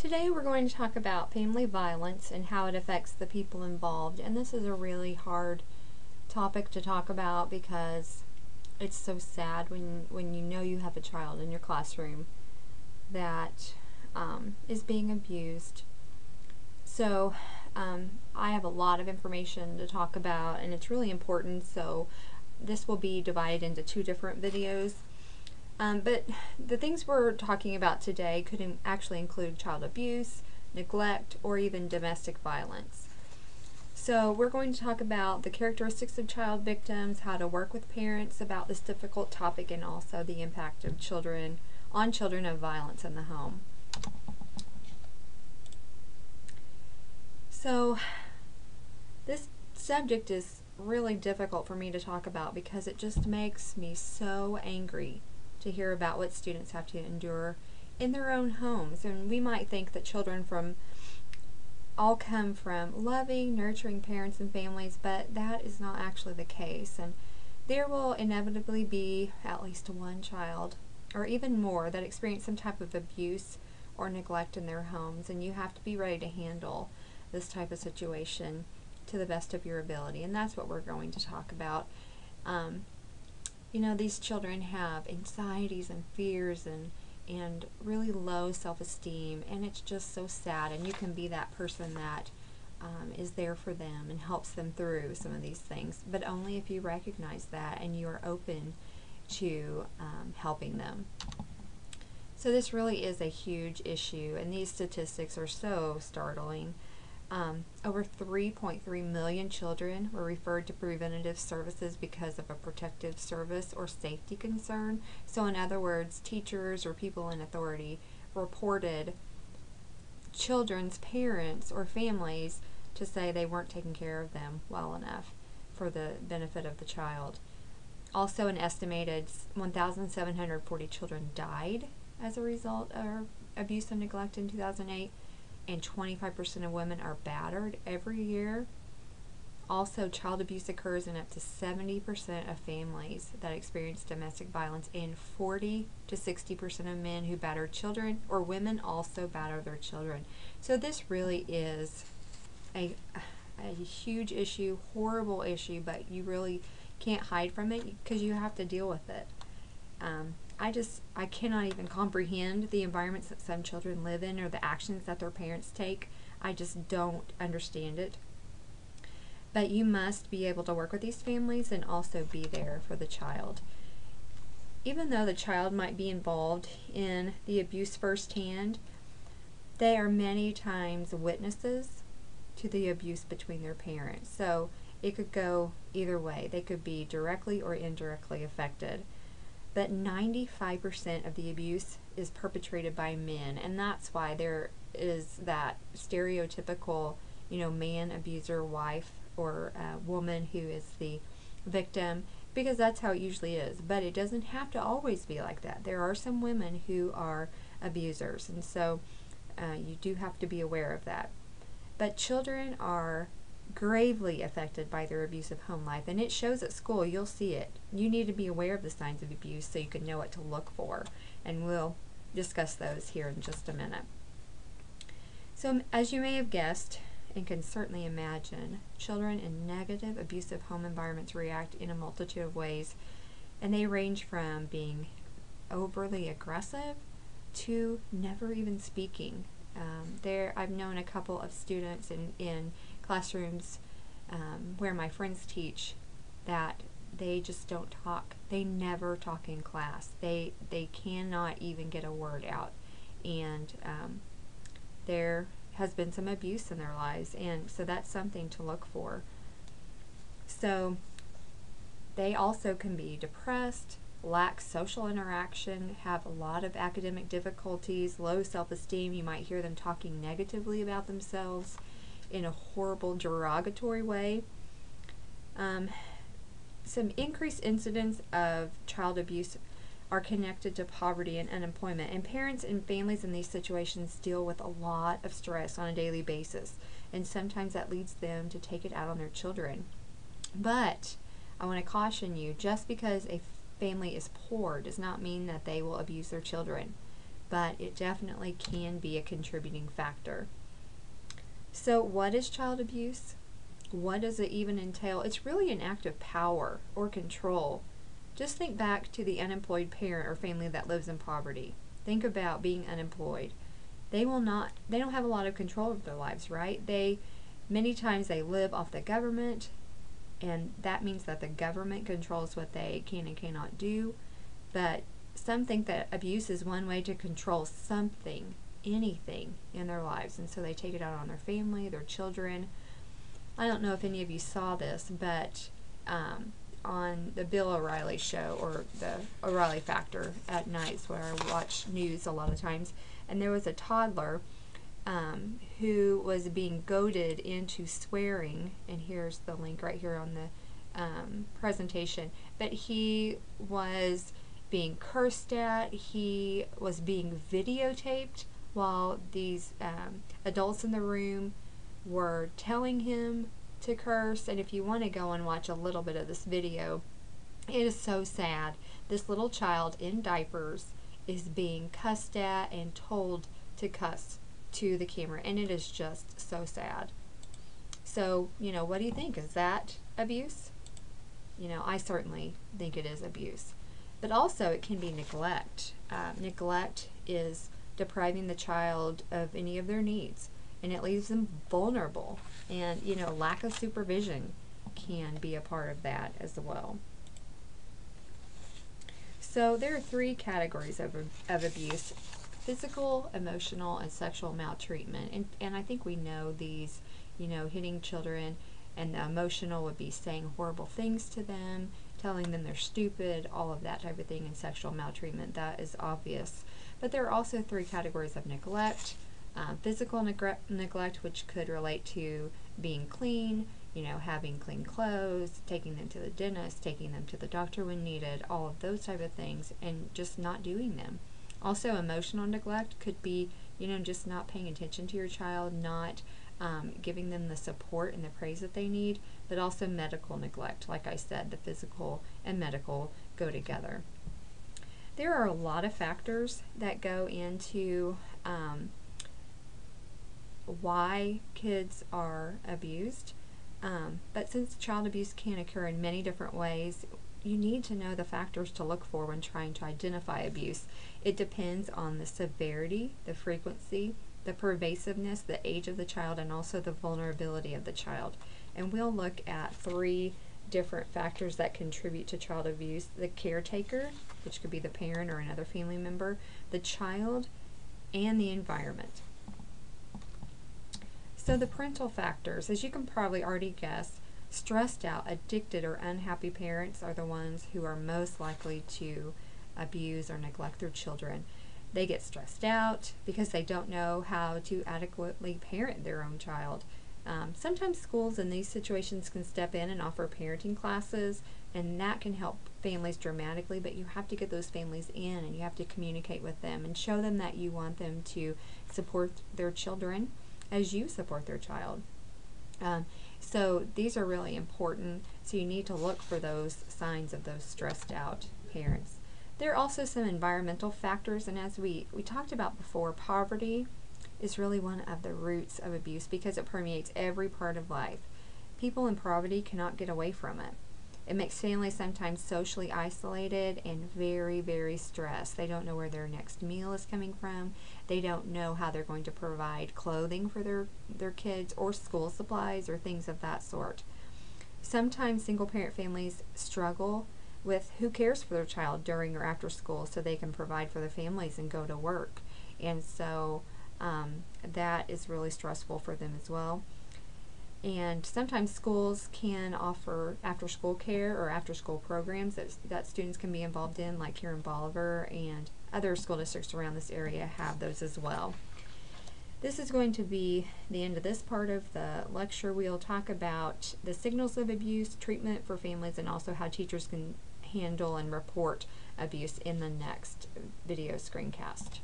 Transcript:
Today we're going to talk about family violence and how it affects the people involved. And this is a really hard topic to talk about because it's so sad when you know you have a child in your classroom that is being abused. So I have a lot of information to talk about, and it's really important, so this will be divided into two different videos. But the things we're talking about today could actually include child abuse, neglect, or even domestic violence. So we're going to talk about the characteristics of child victims, how to work with parents about this difficult topic, and also the impact of children of violence in the home. So this subject is really difficult for me to talk about because it just makes me so angry to hear about what students have to endure in their own homes. And we might think that children all come from loving, nurturing parents and families, but that is not actually the case. And there will inevitably be at least one child, or even more, that experience some type of abuse or neglect in their homes, and you have to be ready to handle this type of situation to the best of your ability. And that's what we're going to talk about. These children have anxieties and fears and really low self-esteem, and it's just so sad. And you can be that person that is there for them and helps them through some of these things, but only if you recognize that and you are open to helping them. So this really is a huge issue, and these statistics are so startling. Over 3.3 million children were referred to preventative services because of a protective service or safety concern. So in other words, teachers or people in authority reported children's parents or families to say they weren't taking care of them well enough for the benefit of the child. Also, an estimated 1,740 children died as a result of abuse and neglect in 2008. And 25% of women are battered every year. Also, child abuse occurs in up to 70% of families that experience domestic violence, and 40 to 60% of men who batter children or women also batter their children. So this really is a huge issue, horrible issue, but you really can't hide from it because you have to deal with it. I cannot even comprehend the environments that some children live in or the actions that their parents take. I just don't understand it. But you must be able to work with these families and also be there for the child. Even though the child might be involved in the abuse firsthand, they are many times witnesses to the abuse between their parents. So it could go either way. They could be directly or indirectly affected. But 95% of the abuse is perpetrated by men, and that's why there is that stereotypical, man abuser wife or woman who is the victim, because that's how it usually is. But it doesn't have to always be like that. There are some women who are abusers, and so you do have to be aware of that. But children are gravely affected by their abusive home life, and it shows at school. You'll see it. You need to be aware of the signs of abuse so you can know what to look for, and we'll discuss those here in just a minute. So as you may have guessed and can certainly imagine, children in negative abusive home environments react in a multitude of ways, and they range from being overly aggressive to never even speaking. I've known a couple of students in classrooms where my friends teach that they just don't talk. They never talk in class. They cannot even get a word out, and there has been some abuse in their lives, and so that's something to look for. So they also can be depressed, lack social interaction, have a lot of academic difficulties, low self-esteem. You might hear them talking negatively about themselves in a horrible, derogatory way. Some increased incidents of child abuse are connected to poverty and unemployment, and parents and families in these situations deal with a lot of stress on a daily basis, and sometimes that leads them to take it out on their children. But I want to caution you, just because a family is poor does not mean that they will abuse their children. but it definitely can be a contributing factor. So what is child abuse? What does it even entail? It's really an act of power or control. Just think back to the unemployed parent or family that lives in poverty. Think about being unemployed. They don't have a lot of control over their lives, right? Many times they live off the government, and that means that the government controls what they can and cannot do. But some think that abuse is one way to control something, anything in their lives, and so they take it out on their family, their children. I don't know if any of you saw this, but on the Bill O'Reilly show, or the O'Reilly Factor at nights, where I watch news a lot of times, and there was a toddler who was being goaded into swearing, and here's the link right here on the presentation, but he was being cursed at, he was being videotaped while these adults in the room were telling him to curse. And if you want to go and watch a little bit of this video, it is so sad. This little child in diapers is being cussed at and told to cuss to the camera, and it is just so sad. So, what do you think? Is that abuse? I certainly think it is abuse. But also it can be neglect. Neglect is depriving the child of any of their needs, and it leaves them vulnerable. And, lack of supervision can be a part of that as well. So there are 3 categories of abuse: physical, emotional, and sexual maltreatment. And I think we know these, hitting children, and the emotional would be saying horrible things to them, telling them they're stupid, all of that type of thing, and sexual maltreatment, that is obvious. But there are also 3 categories of neglect. Physical neglect, which could relate to being clean, having clean clothes, taking them to the dentist, taking them to the doctor when needed, all of those type of things, and just not doing them. Also, emotional neglect could be, just not paying attention to your child, not giving them the support and the praise that they need. But also medical neglect. Like I said, the physical and medical go together. There are a lot of factors that go into why kids are abused. But since child abuse can occur in many different ways, you need to know the factors to look for when trying to identify abuse. It depends on the severity, the frequency, the pervasiveness, the age of the child, and also the vulnerability of the child. And we'll look at 3 different factors that contribute to child abuse: the caretaker, which could be the parent or another family member, the child, and the environment. So the parental factors, as you can probably already guess, stressed out, addicted, or unhappy parents are the ones who are most likely to abuse or neglect their children. They get stressed out because they don't know how to adequately parent their own child. Sometimes schools in these situations can step in and offer parenting classes, and that can help families dramatically, but you have to get those families in, and you have to communicate with them and show them that you want them to support their children as you support their child. So these are really important, so you need to look for those signs of those stressed out parents. There are also some environmental factors, and as we talked about before, poverty is really one of the roots of abuse because it permeates every part of life. People in poverty cannot get away from it. It makes families sometimes socially isolated and very, very stressed. They don't know where their next meal is coming from. They don't know how they're going to provide clothing for their kids, or school supplies, or things of that sort. Sometimes single parent families struggle with who cares for their child during or after school so they can provide for their families and go to work. And so that is really stressful for them as well. And sometimes schools can offer after-school care or after-school programs that students can be involved in, like here in Bolivar, and other school districts around this area have those as well. This is going to be the end of this part of the lecture. We'll talk about the signals of abuse, treatment for families, and also how teachers can handle and report abuse in the next video screencast.